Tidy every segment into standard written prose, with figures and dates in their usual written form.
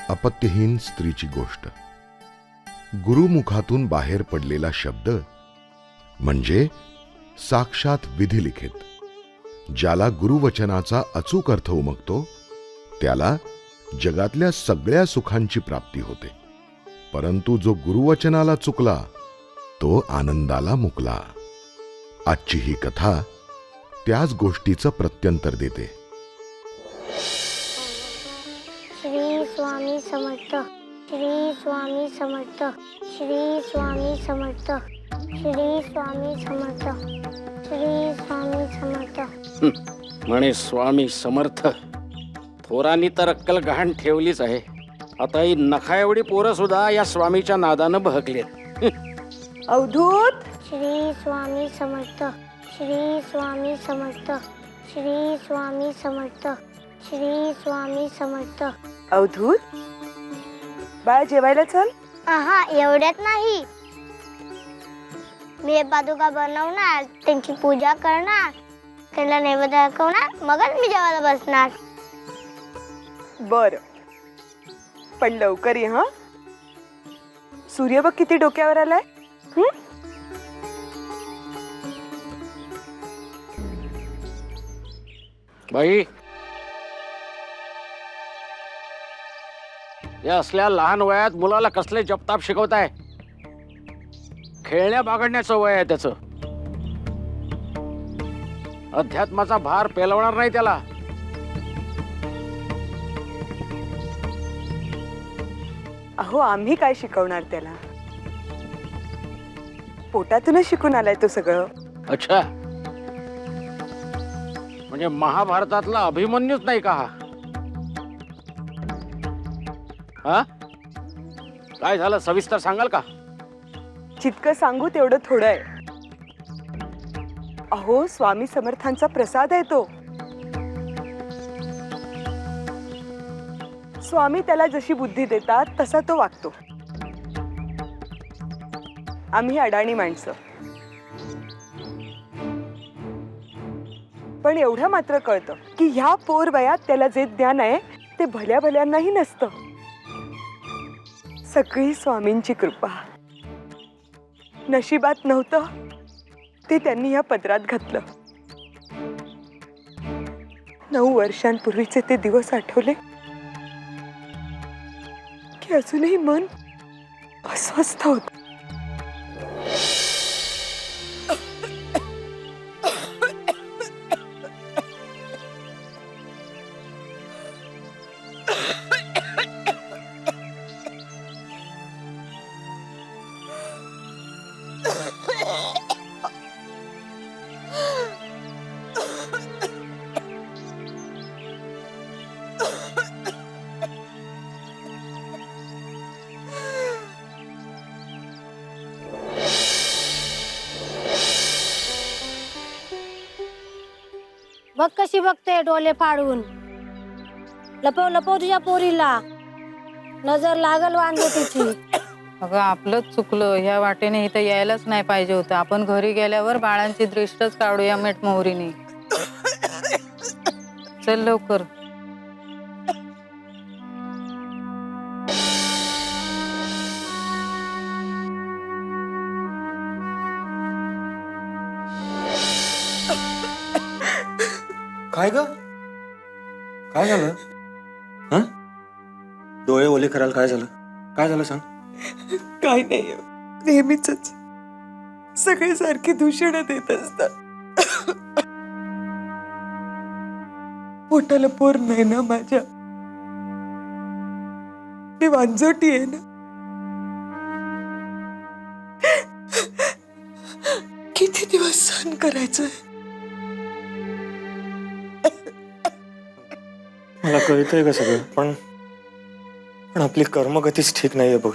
अपत्यहीन स्त्रीची गोष्ट. गुरुमुखातून बाहेर पडलेला शब्द म्हणजे साक्षात विधिलिखित. ज्याला गुरुवचनाचा अचूक अर्थ उमगतो त्याला जगातल्या सगळ्या सुखांची प्राप्ती होते. परंतु जो गुरुवचनाला चुकला तो आनंदाला मुकला. आजची ही कथा त्याच गोष्टीचं प्रत्यंतर देते. श्री स्वामी समर्थ. श्री स्वामी समर्थ. श्री स्वामी समर्थ. श्री स्वामी समर्थ. श्री स्वामी समर्थ. म्हणे स्वामी समर्थ. थोरांनी तर अक्कल गहाण ठेवलीच आहे. आता ही नखा एवढी पोरं सुद्धा या स्वामीच्या नादानं बहकलेत. अवधूत. श्री स्वामी समर्थ. श्री स्वामी समर्थ. श्री स्वामी समर्थ. श्री स्वामी समर्थ. अवधूत, बाळा जेवायला चल. आहा, एवढ्यात नाही. मी पादुका बनवणार, त्यांची पूजा करणार, त्यांना नैवेद्य दाखवणार, मगच मी जेवायला बसणार. बर, पण लवकर ये हा. सूर्य बघ किती डोक्यावर आलाय. बाई, या असल्या लहान वयात मुलाला कसले जपताप शिकवताय? खेळण्या बागडण्याचं वय आहे त्याचं. अध्यात्माचा भार पेलवणार नाही त्याला. अहो, आम्ही काय शिकवणार त्याला? पोटातूनच शिकून आलाय तो सगळं. अच्छा, म्हणजे महाभारतातला अभिमन्यूच नाही का हा? काय झालं सविस्तर सांगाल का? जितकं सांगू तेवढं थोडं आहे. अहो, स्वामी समर्थांचा प्रसाद आहे तो. स्वामी त्याला जशी बुद्धी देतात तसा तो वागतो. आम्ही अडाणी माणसं. पण एवढं मात्र कळतं की ह्या पोर वयात त्याला जे ज्ञान आहे ते भल्या भल्यांनाही नसतं. सगळी स्वामींची कृपा. नशिबात नव्हतं ते त्यांनी या पदरात घातलं. 9 वर्षांपूर्वीचे ते दिवस आठवले की अजूनही मन अस्वस्थ होत. बघ कशी बघते डोले फाडून. लपव लपव तुझ्या पोरीला, नजर लागल वांदे तिची. अगं, आपलंच चुकलं. ह्या वाटेने इथं यायलाच नाही पाहिजे होतं. आपण घरी गेल्यावर बाळांची दृष्टच काढूया मीठ मोहरीने. चल लवकर. काय ग? काय झालं? हं? डोळे ओले करायला काय झालं? काय झालं सांग. काय नाही, नेहमीच सगळे सारखे दूषण देत असतात. पोटाला पोर नाही ना माझ्या. मी वांजोटी आहे ना. किती दिवस सहन करायचंय. मला कळतंय का सगळं, पण आपली कर्मगतीच ठीक नाहीये बघ.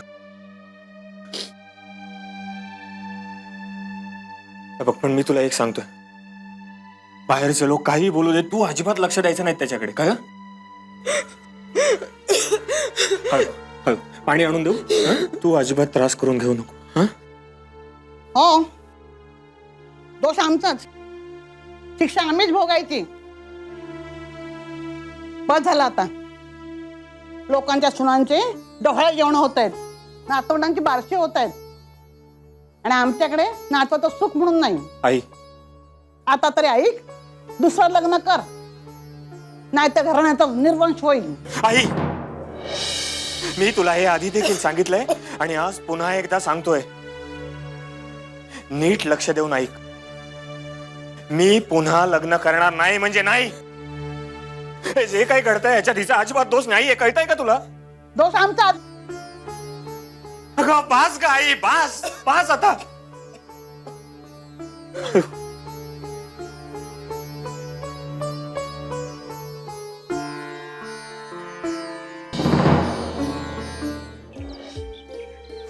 बघ, पण मी तुला एक सांगतोय, बाहेरचे लोक काही बोलू दे, तू अजिबात लक्ष द्यायचं नाही त्याच्याकडे. काय? पाणी आणून देऊ? तू अजिबात त्रास करून घेऊ नको. हो, दोष आमचाच. शिक्षा आम्हीच भोगायची. बस झालं आता. लोकांच्या सुनांचे डोहाळे जेवण होत आहेत, नातवंडांची बारशी होत आहेत, आणि आमच्याकडे नातवाचं सुख म्हणून नाही. आई आता तरी ऐक, दुसरं लग्न कर, नाही तर घराण्याचा निर्वंश होईल. आई मी तुला हे आधी देखील सांगितलंय आणि आज पुन्हा एकदा सांगतोय, नीट लक्ष देऊन ऐक. मी पुन्हा लग्न करणार नाही म्हणजे नाही. हे जे काही घडतंय याच्यात हिचा अजिबात दोष नाहीये, कळतंय का तुला? दोष आमचा. अगं बास का आई, बास बास आता.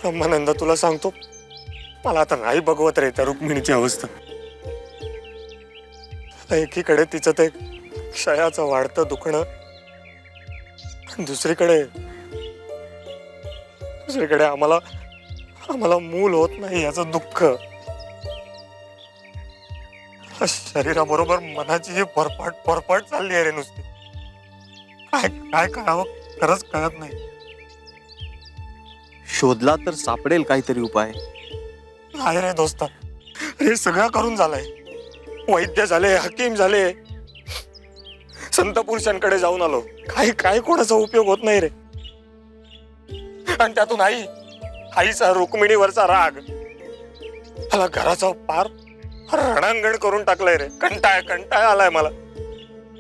ब्रह्मानंद तुला सांगतो, मला आता नाही बघवत रे त्या रुक्मिणीची अवस्था. एकीकडे तिचं ते क्षयाचं वाढतं दुखणं, दुसरीकडे आम्हाला मूल होत नाही याचं दुःख. शरीराबरोबर मनाची जी फरफट चालली आहे रे नुसती. काय करावं खरंच कळत नाही. शोधला तर सापडेल काहीतरी उपाय. नाही रे दोस्ता, हे सगळं करून झालंय. वैद्य झाले, हकीम झाले, संत पुरुषांकडे जाऊन आलो, काय कोणाचा उपयोग होत नाही रे. आणि त्यातून आईचा रुक्मिणीवरचा राग मला घराचा पार रणांगण करून टाकलाय रे. कंटाळ आलाय मला.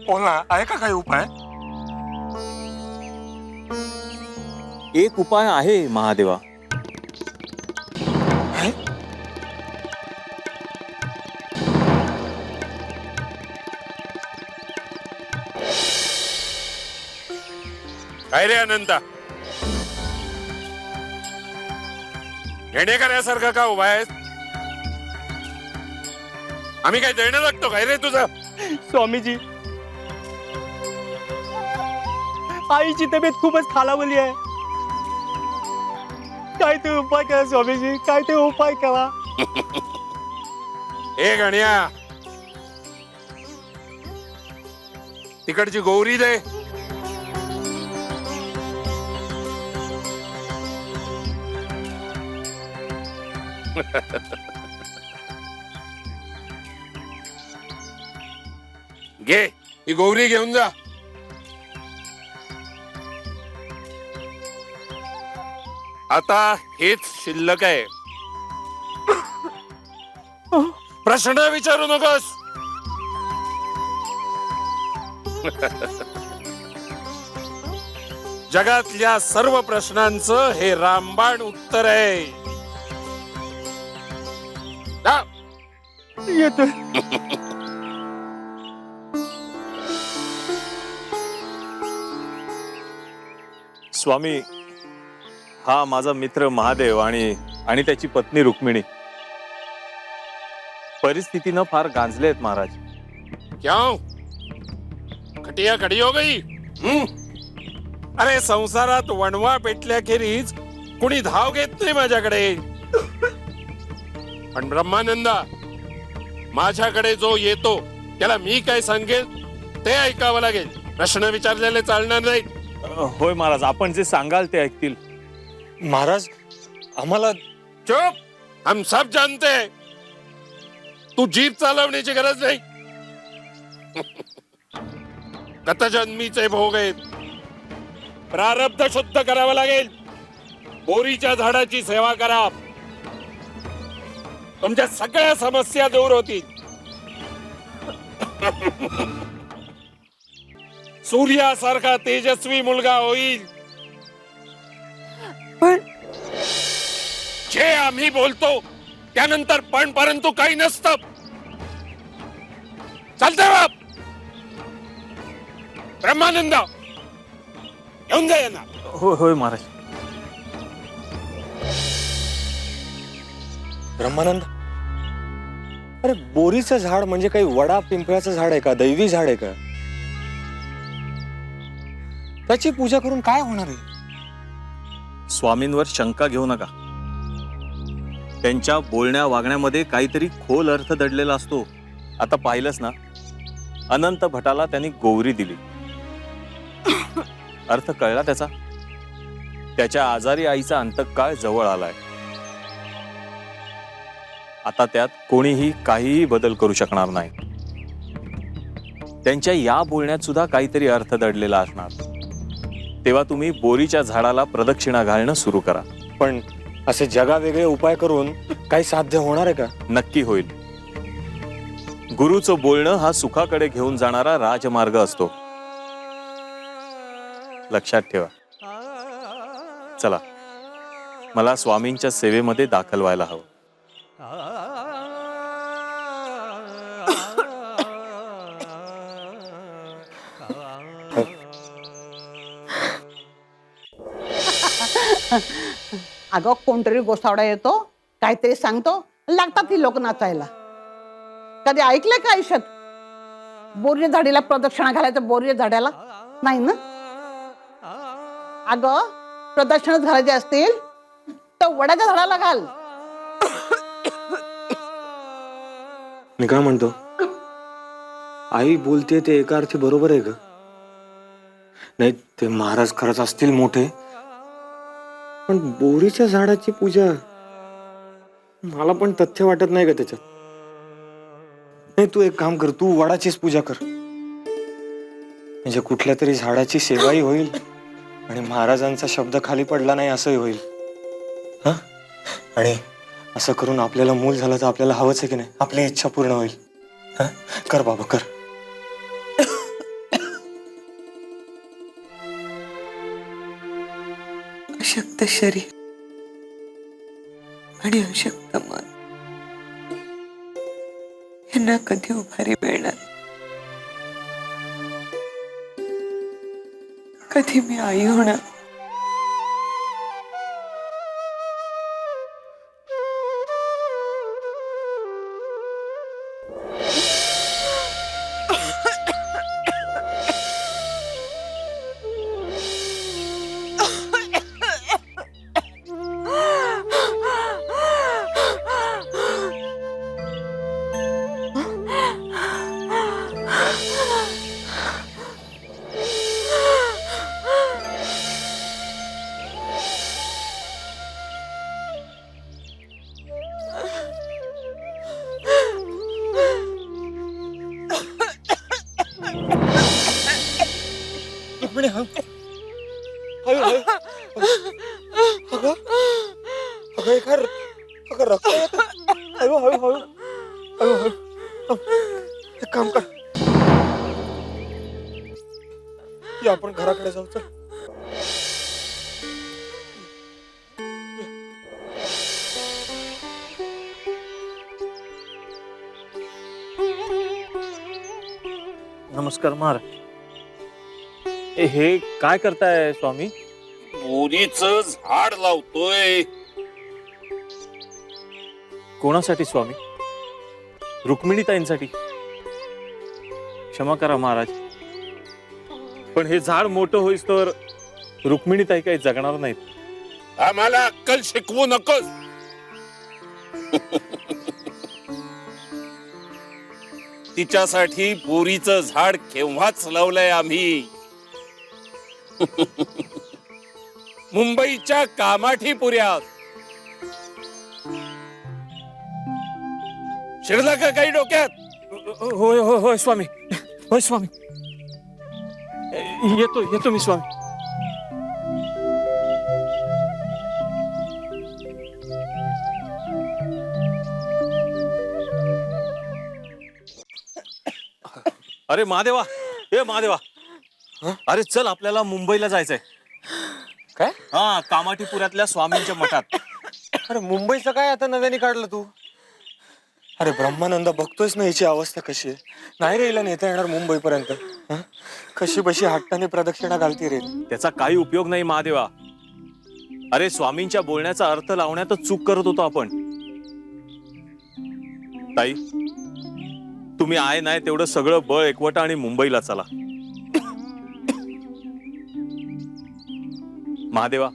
बोल ना, आहे का काही उपाय? एक उपाय आहे महादेवा. काय रे अनंता, येणेकऱ्यासारखा का उभा आहेस? आम्ही काय देणं लागतो काय रे तुझं? स्वामीजी, आईची तब्येत खूपच खालावली आहे. काय ते उपाय करा स्वामीजी, काय ते उपाय करा. ए गण्या, तिकडची गौरी दे. घे ही गौरी घेऊन जा. आता हेच शिल्लक आहे. प्रश्न विचारू नकोस. जगातल्या सर्व प्रश्नांचं हे रामबाण उत्तर आहे. जा. येतो. स्वामी, हा माझा मित्र महादेव आणि त्याची पत्नी रुक्मिणी परिस्थितीनं फार गांजलेत महाराज. क्यों? खटिया खडी हो गई? अरे संसारात वणवा पेटल्याखेरीज कुणी धाव घेत नाही माझ्याकडे. पण ब्रह्मानंदा, माझ्याकडे जो येतो त्याला मी काय सांगेल ते ऐकावं लागेल. प्रश्न विचारलेले चालणार नाही. होय महाराज, आपण जे सांगाल ते ऐकतील. महाराज आम्हाला. चुप, हम सब जानते हैं. तू जीभ चालवण्याची गरज नाही. गतजन्मीचे भोग आहेत. प्रारब्ध शुद्ध करावं लागेल. बोरीच्या झाडाची सेवा करा, तुमच्या सगळ्या समस्या दूर होतील. सूर्यासारखा तेजस्वी मुलगा होईल. पण जे आम्ही बोलतो त्यानंतर पण परंतु काही नसतं. चालतंय बाप. ब्रह्मानंद, येऊन जा यांना. होय महाराज. ब्रह्मानंद, अरे बोरीचं झाड म्हणजे काही वडा पिंपळाचं झाड आहे का? दैवी झाड आहे का? त्याची पूजा करून काय होणार आहे? स्वामींवर शंका घेऊ नका. त्यांच्या बोलण्या वागण्यामध्ये काहीतरी खोल अर्थ दडलेला असतो. आता पाहिलंच ना, अनंत भटाला त्यांनी गौरी दिली अर्थ कळला त्याचा? त्याच्या आजारी आईचा अंतकाळ जवळ आलाय. आता त्यात कोणीही काहीही बदल करू शकणार नाही. त्यांच्या या बोलण्यात सुद्धा काहीतरी अर्थ दडलेला असणार. तेव्हा तुम्ही बोरीच्या झाडाला प्रदक्षिणा घालणं सुरू करा. पण असे जगावेगळे उपाय करून काही साध्य होणार आहे का? नक्की होईल. गुरुचं बोलणं हा सुखाकडे घेऊन जाणारा राजमार्ग असतो. लक्षात ठेवा. चला, मला स्वामींच्या सेवेमध्ये दाखल व्हायला हवं. अगं कोणतरी गोसावडा येतो, काहीतरी सांगतो, लागतात ती लोक नाचायला. कधी ऐकलंय का आयुष्यात बोरीच्या झाडीला प्रदक्षिणा घालायचं? बोरीच्या झाडाला नाही ना. अगं प्रदक्षिणा घालायचे असतील तर वडाच्या झाडाला घाल. मी काय म्हणतो, आई बोलते ते एका अर्थी बरोबर आहे का? नाही, ते महाराज खरंच असतील मोठे, पण बोरीच्या झाडाची पूजा मला पण तथ्य वाटत नाही का त्याच्यात? नाही, तू एक काम कर, तू वडाचीच पूजा कर. म्हणजे कुठल्या तरी झाडाची सेवाही होईल आणि महाराजांचा शब्द खाली पडला नाही असंही होईल. हा, आणि असं करून आपल्याला मूल झालं तर आपल्याला हवंच आहे की नाही? आपली इच्छा पूर्ण होईल. हा, कर बाबा कर. अशक्त शरीर आणि अशक्त मन यांना कधी उभारी मिळणार? कधी मी आई होणार? एक काम कर, या आपण घराकडे जाऊ. चल. नमस्कार महाराज. हे काय करताय स्वामी? बोरीचं झाड लावतोय. कोणासाठी स्वामी? रुक्मिणीताईंसाठी? क्षमा करा महाराज, पण हे झाड मोठं होईस तर रुक्मिणीताई काही जगणार नाहीत. आम्हाला अक्कल शिकवू नकोस. तिच्यासाठी बोरीचं झाड केव्हाच लावलंय आम्ही. मुंबईच्या कामाठीपुऱ्यात. शिरला का काही डोक्यात? होय होय होय स्वामी, होय स्वामी. येतो येतो मी स्वामी. अरे महादेवा, ए महादेवा, अरे चल आपल्याला मुंबईला जायचंय. काय? हा, कामाठीपुऱ्यातल्या स्वामींच्या मठात. अरे मुंबईचं काय आता नव्याने काढलं तू? अरे ब्रह्मानंद, बघतोयस ना याची अवस्था कशी आहे. नाही रे, हिला नेता येणार मुंबईपर्यंत. कशी बशी हट्टाने प्रदक्षिणा घालती रे. त्याचा काही उपयोग नाही महादेवा. अरे स्वामींच्या बोलण्याचा अर्थ लावण्यातच चूक करत होतो आपण. ताई, तुम्ही आहे नाही तेवढं सगळं बळ एकवटा आणि मुंबईला चला. महादेवा,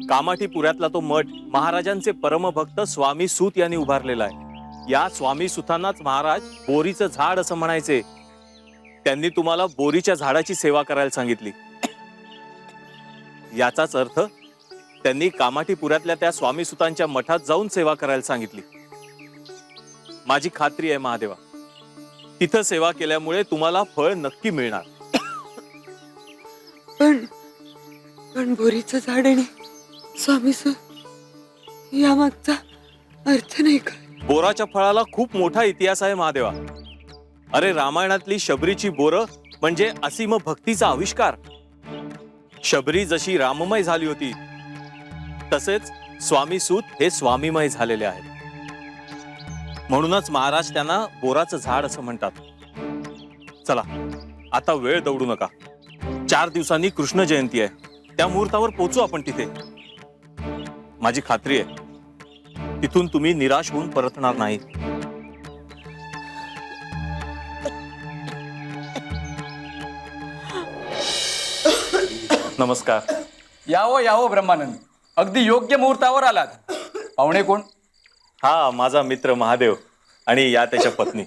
कामाठीपुऱ्यातला तो मठ महाराजांचे परमभक्त स्वामी सूत यांनी उभारलेला आहे. या स्वामी सुतांनाच महाराज बोरीचं झाड असं म्हणायचे. त्यांनी तुम्हाला बोरीच्या झाडाची सेवा करायला सांगितली. याचाच अर्थ त्यांनी कामाठीपुऱ्यातल्या त्या स्वामीसुतांच्या मठात जाऊन सेवा करायला सांगितली. माझी खात्री आहे महादेवा, तिथं सेवा केल्यामुळे तुम्हाला फळ नक्की मिळणार. पण बोरीचं झाड आणि स्वामीस यामागचा अर्थ नाही का? बोराच्या फळाला खूप मोठा इतिहास आहे महादेवा. अरे, रामायणातली शबरीची बोरं म्हणजे असीम भक्तीचा आविष्कार. शबरी जशी राममय झाली होती, तसेच स्वामी सूत हे स्वामीमय झालेले आहेत. म्हणूनच महाराज त्यांना बोराचं झाड असं म्हणतात. चला, आता वेळ दौडू नका. 4 दिवसांनी कृष्ण जयंती आहे. त्या मुहूर्तावर पोचू आपण तिथे. माझी खात्री आहे तिथून तुम्ही निराश होऊन परतणार नाही. नमस्कार. यावो ब्रह्मानंद, अगदी योग्य मुहूर्तावर आलात. पाहुणे कोण? हा माझा मित्र महादेव आणि या त्याच्या पत्नी.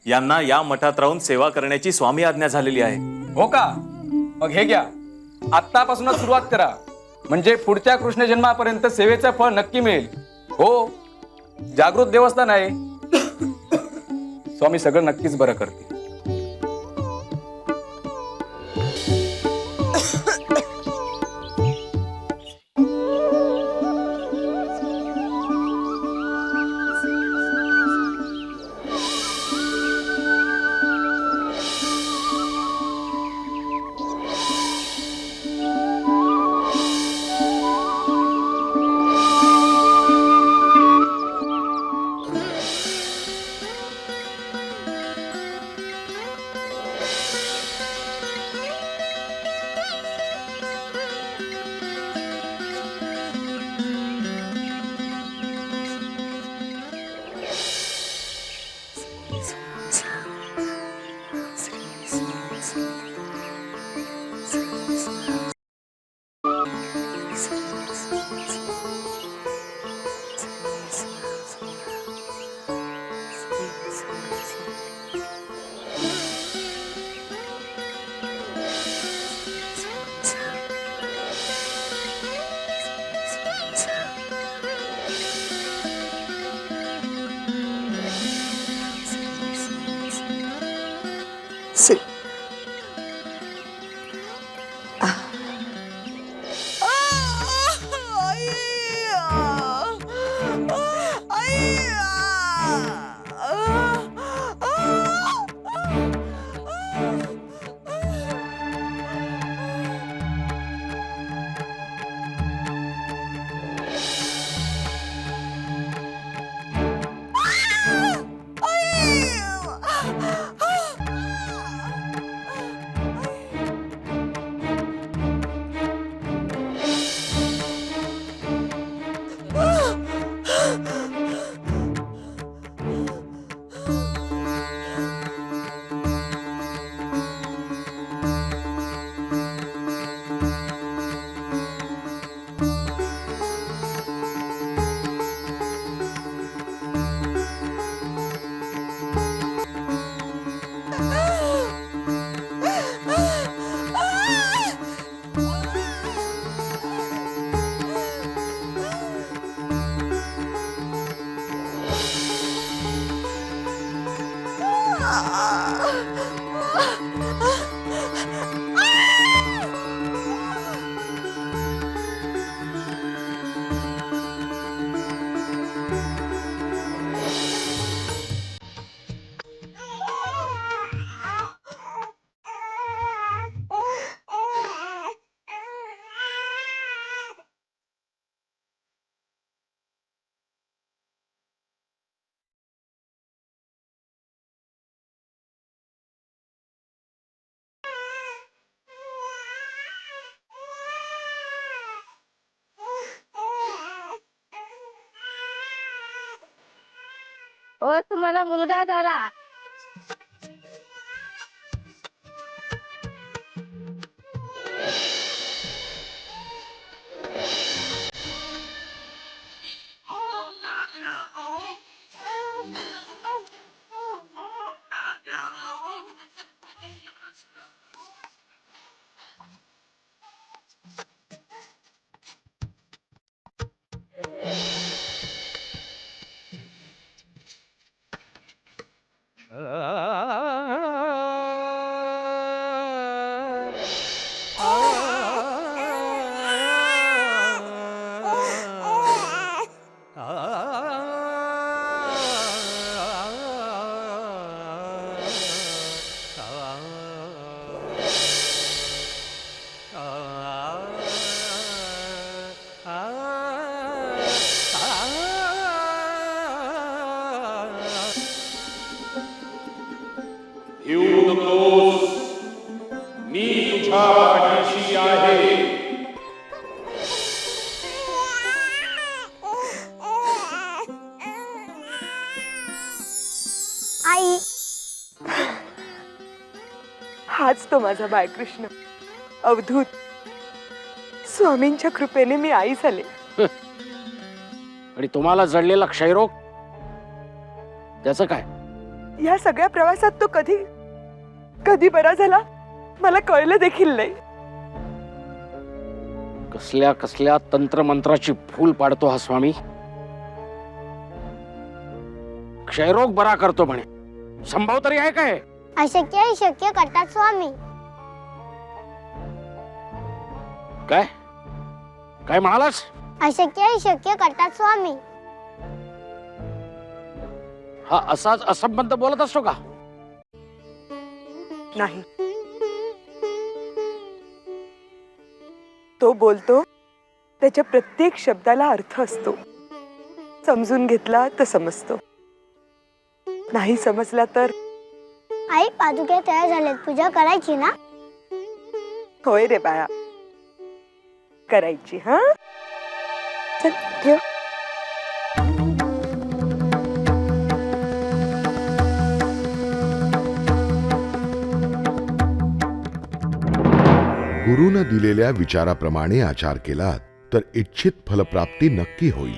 यांना या मठात राहून सेवा करण्याची स्वामी आज्ञा झालेली आहे. हो का? मग हे घ्या, आत्तापासूनच सुरुवात करा, म्हणजे पुढच्या कृष्ण जन्मापर्यंत सेवेचं फळ नक्की मिळेल. हो, जागृत देवस्थान आहे. स्वामी सगळं नक्कीच बरं करते. ओ, तुम्हाला मुलगा झाला. येऊ नकोस, मी तुझ्या पाठीशी आहे. आई हाच तो माझा बाळकृष्ण अवधूत. स्वामींच्या कृपेने मी आई झाले. आणि तुम्हाला जडलेला क्षयरोग त्याचं काय? या सगळ्या प्रवासात तो कधी कधी बरा झाला मला कळलं देखील नाही. कसल्या कसल्या तंत्रमंत्राची फूल पाडतो हा स्वामी. क्षयरोग बरा करतो म्हणे, संभव तरी आहे काय? अशक्य ही शक्य करतात स्वामी. काय काय म्हणालास? अशक्य ही शक्य करतात स्वामी. हा असाच असंबद्ध बोलत असतो का? नाही, तो बोलतो त्याच्या प्रत्येक शब्दाला अर्थ असतो. समजून घेतला तर समजतो, नाही समजला तर. आई पादुके तयार झालेत, पूजा करायची ना? होय रे बाळा, करायची. हा चल ठेव. गुरुनं दिलेल्या विचाराप्रमाणे आचार केलात तर इच्छित फलप्राप्ती नक्की होईल.